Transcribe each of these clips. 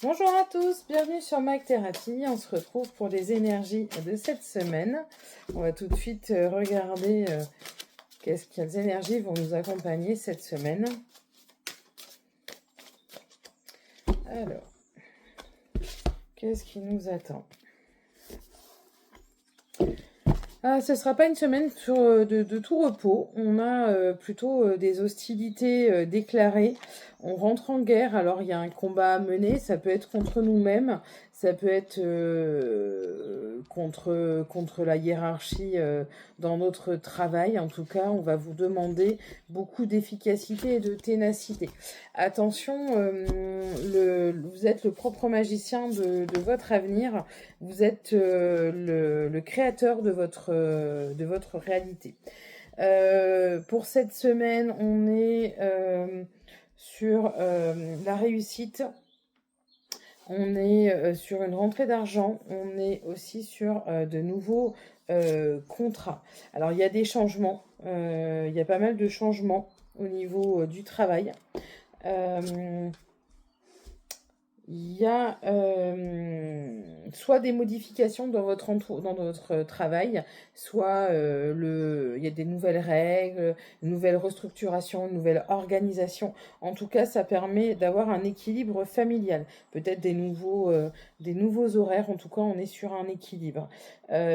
Bonjour à tous, bienvenue sur Mag Thérapie. On se retrouve pour les énergies de cette semaine. On va tout de suite regarder quelles énergies vont nous accompagner cette semaine. Alors, qu'est-ce qui nous attend ? Ce ne sera pas une semaine de tout repos. On a plutôt des hostilités déclarées. On rentre en guerre, alors il y a un combat à mener. Ça peut être contre nous-mêmes, ça peut être contre la hiérarchie dans notre travail. En tout cas, on va vous demander beaucoup d'efficacité et de ténacité. Attention, vous êtes le propre magicien de votre avenir. Vous êtes le créateur de votre réalité. Pour cette semaine, on est sur la réussite. On est sur une rentrée d'argent. On est aussi sur de nouveaux contrats. Alors, il y a des changements. Il y a pas mal de changements au niveau du travail. Il y a soit des modifications dans votre travail, soit il y a des nouvelles règles, une nouvelle restructuration, une nouvelle organisation. En tout cas, ça permet d'avoir un équilibre familial. Peut-être des nouveaux horaires. En tout cas, on est sur un équilibre.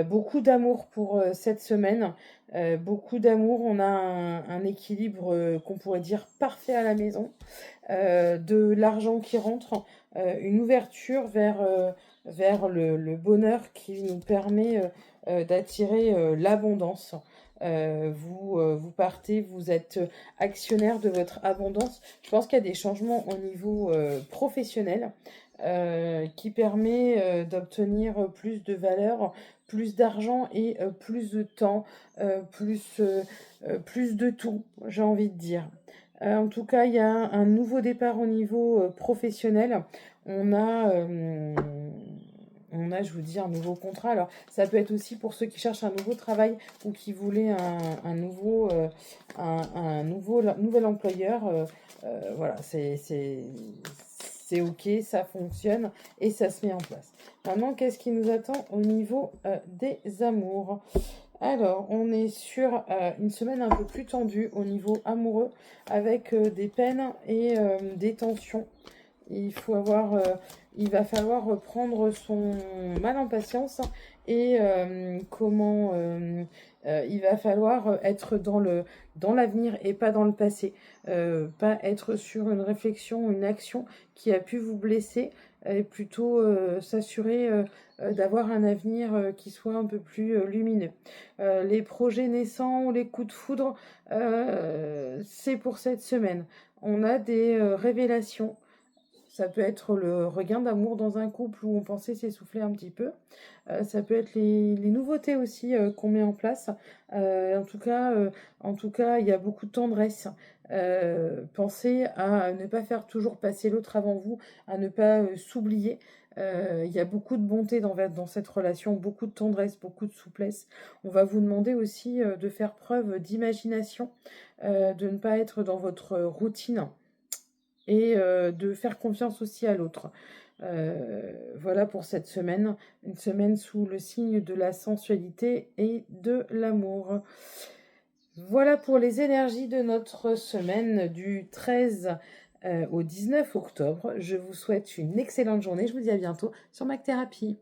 Beaucoup d'amour pour cette semaine. Beaucoup d'amour. On a un équilibre qu'on pourrait dire parfait à la maison. De l'argent qui rentre, une ouverture vers le bonheur qui nous permet d'attirer l'abondance. Vous partez, vous êtes actionnaire de votre abondance. Je pense qu'il y a des changements au niveau professionnel qui permet d'obtenir plus de valeur, plus d'argent et plus de temps, plus de tout, j'ai envie de dire. En tout cas, il y a un nouveau départ au niveau professionnel. On a, je vous dis, un nouveau contrat. Alors, ça peut être aussi pour ceux qui cherchent un nouveau travail ou qui voulaient un nouvel employeur. Voilà, c'est OK, ça fonctionne et ça se met en place. Maintenant, qu'est-ce qui nous attend au niveau des amours ? Alors, on est sur une semaine un peu plus tendue au niveau amoureux, avec des peines et des tensions. Il va falloir prendre son mal en patience et il va falloir être dans l'avenir et pas dans le passé. Pas être sur une réflexion, une action qui a pu vous blesser, et plutôt s'assurer d'avoir un avenir qui soit un peu plus lumineux. Les projets naissants ou les coups de foudre, c'est pour cette semaine. On a des révélations. Ça peut être le regain d'amour dans un couple où on pensait s'essouffler un petit peu. Ça peut être les nouveautés aussi qu'on met en place. En tout cas, il y a beaucoup de tendresse. Pensez à ne pas faire toujours passer l'autre avant vous, à ne pas s'oublier. Il y a beaucoup de bonté dans cette relation, beaucoup de tendresse, beaucoup de souplesse. On va vous demander aussi de faire preuve d'imagination, de ne pas être dans votre routine et de faire confiance aussi à l'autre. Voilà pour cette semaine, une semaine sous le signe de la sensualité et de l'amour. Voilà pour les énergies de notre semaine du 13 au 19 octobre. Je vous souhaite une excellente journée. Je vous dis à bientôt sur Mag Thérapie.